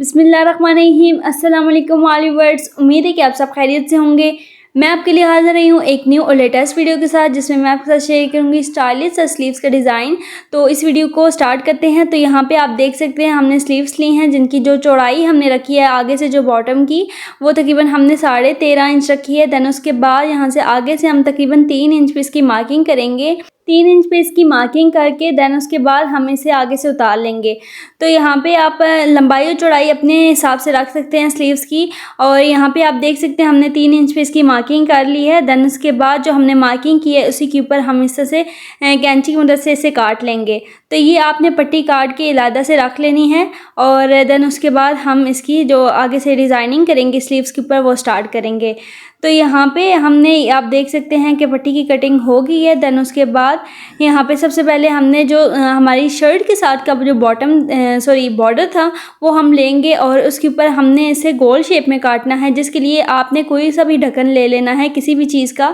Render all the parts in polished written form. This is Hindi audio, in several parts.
बिस्मिल्लाहिर्रहमानिर्रहीम। अस्सलाम वालेकुम व्यूअर्स, उम्मीद है कि आप सब खैरियत से होंगे। मैं आपके लिए हाज़िर रही हूँ एक न्यू और लेटेस्ट वीडियो के साथ, जिसमें मैं आपके साथ शेयर करूँगी स्टाइलिश स्लीव्स का डिज़ाइन। तो इस वीडियो को स्टार्ट करते हैं। तो यहाँ पे आप देख सकते हैं हमने स्लीव्स ली हैं, जिनकी जो चौड़ाई हमने रखी है आगे से जो बॉटम की, वो तकरीबन हमने 13.5 इंच रखी है। देन उसके बाद यहाँ से आगे से हम तकरीबन 3 इंच पे इसकी मार्किंग करेंगे। 3 इंच पे इसकी मार्किंग करके देन उसके बाद हम इसे आगे से उतार लेंगे। तो यहाँ पे आप लंबाई और चौड़ाई अपने हिसाब से रख सकते हैं स्लीव्स की। और यहाँ पे आप देख सकते हैं हमने 3 इंच पे इसकी मार्किंग कर ली है। देन उसके बाद जो हमने मार्किंग की है उसी के ऊपर हम इस तरह से कैंची की मदद से इसे काट लेंगे। तो ये आपने पट्टी काट के इलादा से रख लेनी है। और देन उसके बाद हम इसकी जो आगे से डिज़ाइनिंग करेंगे स्लीव्स के ऊपर, वो स्टार्ट करेंगे। तो यहाँ पे हमने आप देख सकते हैं कि पट्टी की कटिंग हो गई है। देन उसके बाद यहाँ पे सबसे पहले हमने जो हमारी शर्ट के साथ का जो बॉर्डर था वो हम लेंगे और उसके ऊपर हमने इसे गोल शेप में काटना है, जिसके लिए आपने कोई सा भी ढक्कन ले लेना है किसी भी चीज़ का।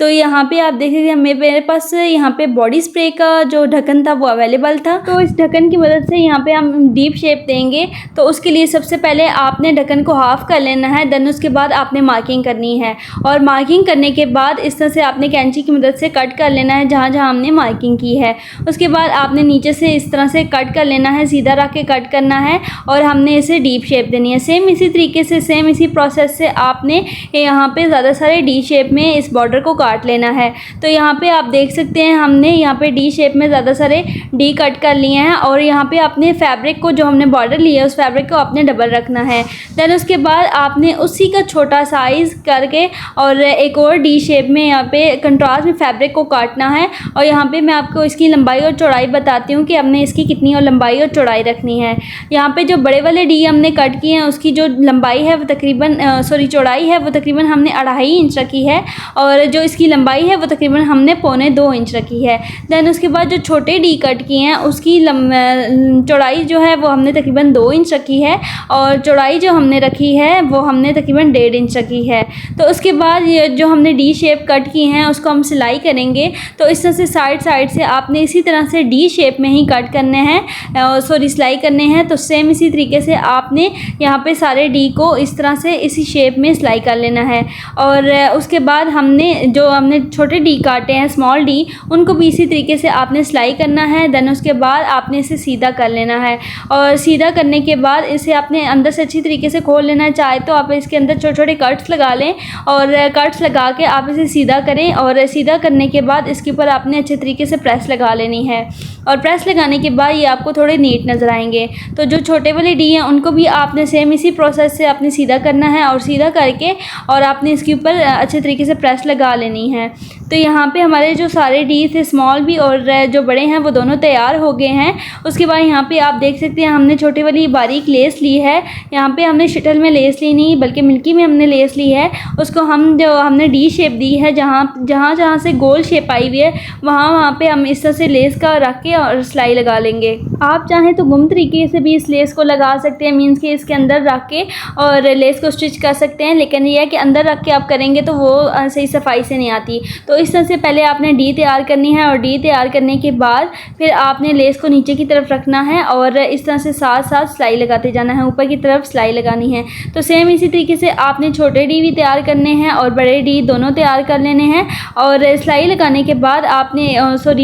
तो यहाँ पे आप देखेंगे मेरे पास यहाँ पे बॉडी स्प्रे का जो ढक्कन था वो अवेलेबल था। तो इस ढक्कन की मदद से यहाँ पे हम डीप शेप देंगे। तो उसके लिए सबसे पहले आपने ढक्कन को हाफ कर लेना है। देन उसके बाद आपने मार्किंग करनी है और मार्किंग करने के बाद इस तरह से आपने कैंची की मदद से कट कर लेना है जहाँ जहाँ हमने मार्किंग की है। उसके बाद आपने नीचे से इस तरह से कट कर लेना है, सीधा रख के कट करना है और हमने इसे डीप शेप देनी है। सेम इसी तरीके से सेम इसी प्रोसेस से आपने यहाँ पे ज़्यादा सारे डी शेप में इस बॉर्डर को काट लेना है। तो यहाँ पे आप देख सकते हैं हमने यहाँ पे डी शेप में ज़्यादा सारे डी कट कर लिए हैं। और यहाँ पे अपने फैब्रिक को जो हमने बॉर्डर लिया है उस फैब्रिक को आपने डबल रखना है। देन उसके बाद आपने उसी का छोटा साइज़ करके और एक और डी शेप में यहाँ पे कंट्रास्ट में फैब्रिक को काटना है। और यहाँ पे मैं आपको इसकी लंबाई और चौड़ाई बताती हूँ कि हमने इसकी कितनी और लंबाई और चौड़ाई रखनी है। यहाँ पे जो बड़े वाले डी हमने कट किए हैं उसकी जो लंबाई है वो तकरीबन चौड़ाई है वो तकरीबन हमने 2.5 इंच रखी है। और जो इसकी लंबाई है वो तकरीबन हमने 1.25 इंच रखी है। देन उसके बाद जो छोटे डी कट किए हैं उसकी चौड़ाई जो है वो हमने तकरीबन 2 इंच रखी है और चौड़ाई जो हमने रखी है वो हमने तकरीबन 1.5 इंच रखी है। तो उसके बाद ये जो हमने डी शेप कट की हैं उसको हम सिलाई करेंगे। तो इस तरह से साइड से आपने इसी तरह से डी शेप में ही कट करने हैं, सिलाई करने हैं। तो सेम इसी तरीके से आपने यहाँ पे सारे डी को इस तरह से इसी शेप में सिलाई कर लेना है। और उसके बाद हमने छोटे डी काटे हैं स्मॉल डी, उनको भी इसी तरीके से आपने सिलाई करना है। देन उसके बाद आपने इसे सीधा कर लेना है और सीधा करने के बाद इसे आपने अंदर से अच्छी तरीके से खोल लेना है। चाहे तो आप इसके अंदर छोटे छोटे कट्स लगा लें और कट्स लगा के आप इसे सीधा करें। और सीधा करने के बाद इसके ऊपर आपने अच्छे तरीके से प्रेस लगा लेनी है। और प्रेस लगाने के बाद ये आपको थोड़े नीट नज़र आएंगे। तो जो छोटे वाले डी हैं उनको भी आपने सेम इसी प्रोसेस से आपने सीधा करना है और सीधा करके और आपने इसके ऊपर अच्छे तरीके से प्रेस लगा लेनी है। तो यहाँ पे हमारे जो सारे डी थे स्मॉल भी और जो बड़े हैं वो दोनों तैयार हो गए हैं। उसके बाद यहाँ पे आप देख सकते हैं हमने छोटे वाली बारीक लेस ली है। यहाँ पे हमने शटल में लेस ली नहीं बल्कि मिल्की में हमने लेस ली है। उसको हमने डी शेप दी है, जहाँ से गोल शेप आई हुई है वहाँ पे हम इस तरह से लेस का रख के और सिलाई लगा लेंगे। आप चाहें तो गुम तरीके से भी इस लेस को लगा सकते हैं, मीन्स कि इसके अंदर रख के और लेस को स्टिच कर सकते हैं। लेकिन यह है कि अंदर रख के आप करेंगे तो वो सही सफाई से नहीं आती। तो इस तरह से पहले आपने डी तैयार करनी है और डी तैयार करने के बाद फिर आपने लेस को नीचे की तरफ रखना है और इस तरह से साथ साथ सिलाई लगाते जाना है, ऊपर की तरफ सिलाई लगानी है। तो सेम इसी तरीके से आपने छोटे डी भी तैयार करने हैं और बड़े डी दोनों तैयार कर लेने हैं। और सिलाई लगाने के बाद आपने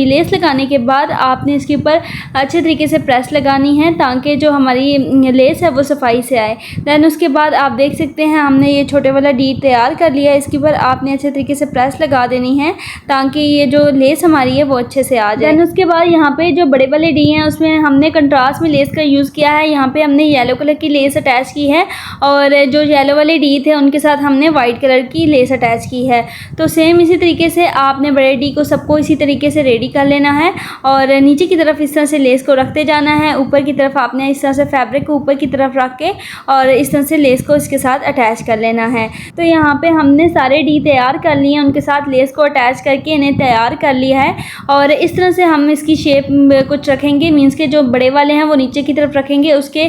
लेस लगाने के बाद आपने इसके ऊपर अच्छे तरीके से प्रेस लगानी है ताकि जो हमारी लेस है वो सफाई से आए। देन उसके बाद आप देख सकते हैं हमने ये छोटे वाला डी तैयार कर लिया है। इसके ऊपर आपने अच्छे तरीके से प्रेस लगा देनी है ताकि ये जो लेस हमारी है वो अच्छे से आ जाए। देन उसके बाद यहाँ पे जो बड़े वाले डी हैं उसमें हमने कंट्रास्ट में लेस का यूज़ किया है। यहाँ पे हमने येलो कलर की लेस अटैच की है और जो येलो वाले डी थे उनके साथ हमने वाइट कलर की लेस अटैच की है। तो सेम इसी तरीके से आपने बड़े डी को सबको इसी तरीके से रेडी कर लेना है और नीचे की तरफ इस तरह से लेस को रखते जाना है। ऊपर की तरफ आपने इस तरह से फैब्रिक को ऊपर की तरफ रख के और इस तरह से लेस को इसके साथ अटैच कर लेना है। तो यहाँ पे हमने सारे डी तैयार कर लिए हैं, उनके साथ लेस को अटैच करके इन्हें तैयार कर लिया है। और इस तरह से हम इसकी शेप कुछ रखेंगे, मीन्स के जो बड़े वाले हैं वो नीचे की तरफ रखेंगे, उसके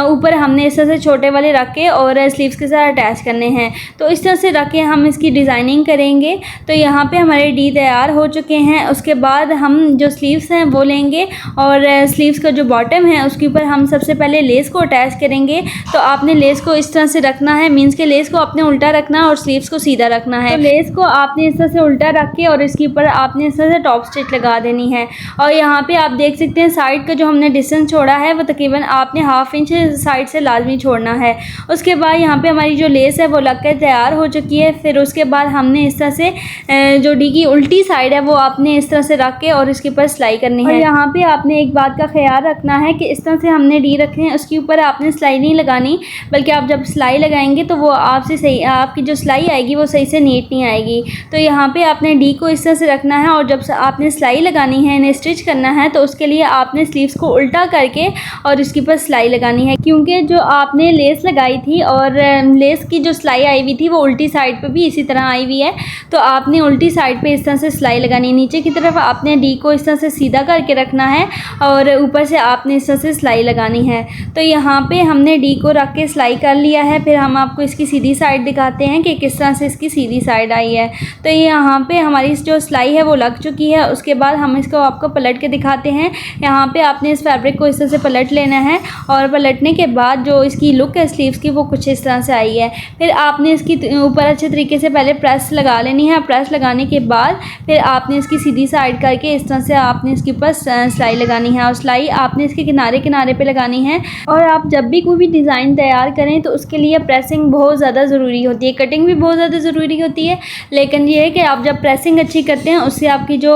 ऊपर हमने इस तरह से छोटे वाले रख के और स्लीव्स के साथ अटैच करने हैं। तो इस तरह से रख के हम इसकी डिज़ाइनिंग करेंगे। तो यहाँ पे हमारे डी तैयार हो चुके हैं। उसके बाद हम जो स्लीव्स हैं वो लेंगे और स्लीव्स का जो बॉटम है उसके ऊपर हम सबसे पहले लेस को अटैच करेंगे। तो आपने लेस को इस तरह से रखना है, मीन्स के लेस को आपने उल्टा रखना है और स्लीव्स को सीधा रखना है। तो लेस को आपने इस तरह से उल्टा रख के और इसके ऊपर आपने इस तरह से टॉप स्टिच लगा देनी है। और यहाँ पे आप देख सकते हैं साइड का जो हमने डिस्टेंस छोड़ा है वो तकरीबन आपने 1/2 इंच साइड से लाजमी छोड़ना है। उसके बाद यहाँ पे हमारी जो लेस है वो लगकर तैयार हो चुकी है। फिर उसके बाद हमने इस तरह से जो डी की उल्टी साइड है वो आपने इस तरह से रख के और इसके ऊपर सिलाई करनी है। और यहाँ पे आपने एक बात का ख्याल रखना है कि इस तरह से हमने डी रखे हैं, उसके ऊपर आपने सिलाई नहीं लगानी, बल्कि आप जब सिलाई लगाएंगे तो वो आपसे सही, आपकी जो सिलाई आएगी वो सही से नीट नहीं आएगी। तो यहाँ पे आपने डी को इस तरह से रखना है और जब आपने सिलाई लगानी है, इन्हें स्टिच करना है, तो उसके लिए आपने स्लीव्स को उल्टा करके और इसके ऊपर सिलाई लगानी है। क्योंकि जो आपने लेस लगाई थी और लेस की जो सिलाई आई हुई थी वो उल्टी साइड पे भी इसी तरह आई हुई है। तो आपने उल्टी साइड पे इस तरह से सिलाई लगानी है। नीचे की तरफ आपने डी को इस तरह से सीधा करके रखना है और ऊपर से आपने इस तरह से सिलाई लगानी है। तो यहाँ पे हमने डी को रख के सिलाई कर लिया है। फिर हम आपको इसकी सीधी साइड दिखाते हैं कि किस तरह से इसकी सीधी साइड आई है। तो यहाँ पे हमारी जो सिलाई है वो लग चुकी है। उसके बाद हम इसको आपको पलट के दिखाते हैं। यहाँ पे आपने इस फैब्रिक को इस तरह से पलट लेना है और पलटने के बाद जो इसकी लुक है स्लीव्स की वो कुछ इस तरह से आई है। फिर आपने इसकी ऊपर अच्छे तरीके से पहले प्रेस लगा लेनी है। प्रेस लगाने के बाद फिर आपने इसकी सीधी साइड करके इस तरह से आपने इसके ऊपर सिलाई लगानी है और सिलाई आपने इसके किनारे किनारे पे लगानी है। और आप जब भी कोई भी डिज़ाइन तैयार करें तो उसके लिए प्रेसिंग बहुत ज़्यादा ज़रूरी होती है, कटिंग भी बहुत ज़्यादा ज़रूरी होती है। लेकिन ये है कि आप जब प्रेसिंग अच्छी करते हैं उससे आपकी जो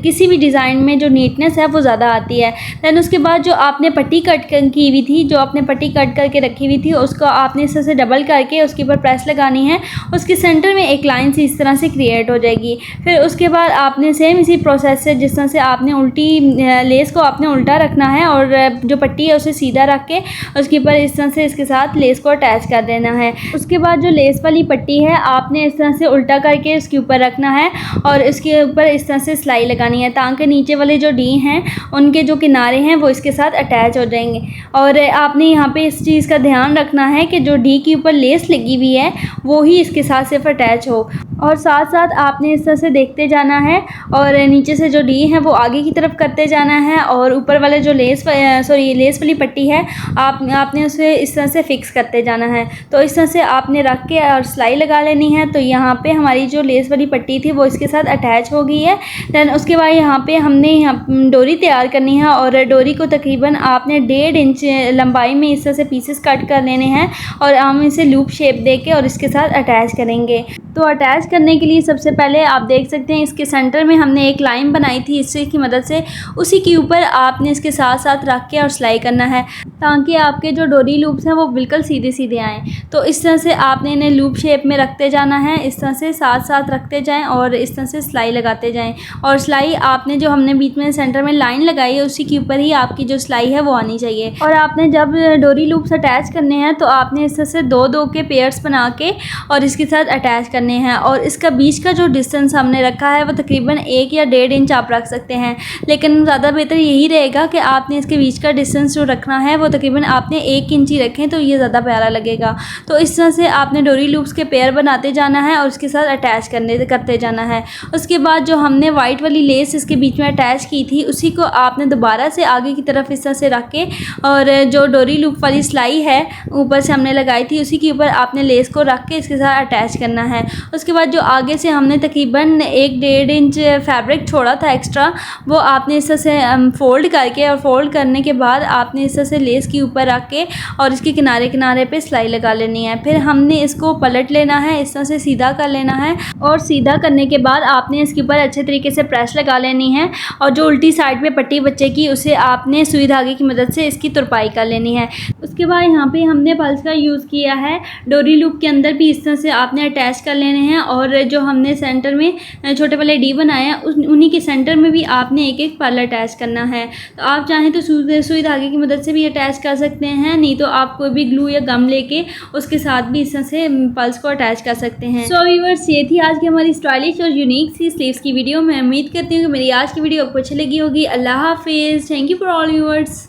किसी भी डिज़ाइन में जो नीटनेस है वो ज़्यादा आती है। दैन उसके बाद जो आपने पट्टी कट की हुई थी, जो आपने पट्टी कट करके रखी हुई थी, उसको आपने इस तरह से डबल करके उसके ऊपर प्रेस लगानी है। उसके सेंटर में एक लाइन सी इस तरह से क्रिएट हो जाएगी। फिर उसके बाद आपने सेम इसी प्रोसेस से जिस तरह से आपने उल्टी लेस को आपने उल्टा रखना है और जो पट्टी है उसे सीधा रख के उसके ऊपर इस तरह से इसके साथ लेस को अटैच कर देना है। उसके बाद जो लेस वाली पट्टी है आपने इस तरह से उल्टा करके उसके ऊपर रखना है और इसके ऊपर इस तरह से सिलाई लगानी है ताकि नीचे वाले जो डी हैं उनके जो किनारे हैं वो इसके साथ अटैच हो जाएंगे। और आपने यहाँ पे इस चीज़ का ध्यान रखना है कि जो डी के ऊपर लेस लगी हुई है वो ही इसके साथ सिर्फ अटैच हो। और साथ साथ आपने इस तरह से देखते जाना है और नीचे से जो डी है वो आगे की तरफ करते जाना है और ऊपर वाले जो लेस वाली पट्टी है आपने उसे इस तरह से फिक्स करते जाना है। तो इस तरह से आपने रख के और सिलाई लगा लेनी है। तो यहाँ पे हमारी जो लेस वाली पट्टी थी वो इसके साथ अटैच हो गई है। दैन उसके बाद यहाँ पे हमने डोरी तैयार करनी है और डोरी को तकरीबन आपने 1.5 इंच लंबाई में इस तरह से पीसेस कट कर लेने हैं और हम इसे लूप शेप दे के और इसके साथ अटैच करेंगे। तो अटैच करने के लिए सबसे पहले आप देख सकते हैं इसके सेंटर में हमने एक लाइन बनाई थी, इससे की मदद से उसी के ऊपर आपने इसके साथ साथ रख के और सिलाई करना है ताकि आपके जो डोरी लूप्स हैं वो बिल्कुल सीधे सीधे आएँ। तो इस तरह से आपने इन्हें लूप शेप में रखते जाना है, इस तरह से साथ साथ रखते जाएँ और इस तरह से सिलाई लगाते जाएँ। और सिलाई आपने जो हमने बीच में सेंटर में लाइन लगाई है उसी के ऊपर ही आपकी जो सिलाई है वो आनी चाहिए। और आपने जब डोरी लूप्स अटैच करने हैं तो आपने इस तरह से 2-2 के पेयर्स बना के और इसके साथ अटैच करने हैं। और इसका बीच का जो डिस्टेंस हमने रखा है वो तकरीबन 1 या 1.5 इंच आप रख सकते हैं, लेकिन ज़्यादा बेहतर यही रहेगा कि आपने इसके बीच का डिस्टेंस जो रखना है वो तकरीबन आपने 1 इंच ही रखें तो ये ज़्यादा प्यारा लगेगा। तो इस तरह से आपने डोरी लूप्स के पेयर बनाते जाना है और उसके साथ अटैच करते जाना है। उसके बाद जो हमने वाइट वाली लेस इसके बीच में अटैच की थी उसी को आपने दोबारा से आगे की तरफ इस तरह से रख के और जो डोरी लूप वाली सिलाई है ऊपर से हमने लगाई थी उसी के ऊपर आपने लेस को रख के इसके साथ अटैच करना है। उसके बाद जो आगे से हमने तकरीबन 1-1.5 इंच फैब्रिक छोड़ा था एक्स्ट्रा, वो आपने इस तरह से फोल्ड करके और फोल्ड करने के बाद आपने इस तरह से लेस के ऊपर रख के और इसके किनारे किनारे पे सिलाई लगा लेनी है। फिर हमने इसको पलट लेना है, इस तरह से सीधा कर लेना है और सीधा करने के बाद आपने इसके ऊपर अच्छे तरीके से प्रेस लगा लेनी है और जो उल्टी साइड पे पट्टी बचेगी उसे आपने सुई धागे की मदद से इसकी तुरपाई कर लेनी है। उसके बाद यहाँ पे हमने पल्स का यूज़ किया है, डोरी लूप के अंदर भी इस तरह से आपने अटैच कर लेने हैं और जो हमने सेंटर में छोटे वाले डी बनाए हैं उन्हीं के सेंटर में भी आपने एक एक पर्ल अटैच करना है। तो आप चाहें तो सुई धागे की मदद से भी अटैच कर सकते हैं, नहीं तो आप कोई भी ग्लू या गम लेके उसके साथ भी इस तरह से पर्ल्स को अटैच कर सकते हैं। सो व्यूअर्स, ये थी आज की हमारी स्टाइलिश और यूनिक सी स्लीव्स की वीडियो। मैं उम्मीद करती हूँ कि मेरी आज की वीडियो आपको अच्छी लगी होगी। अल्लाह हाफिज़। Thank you for all viewers.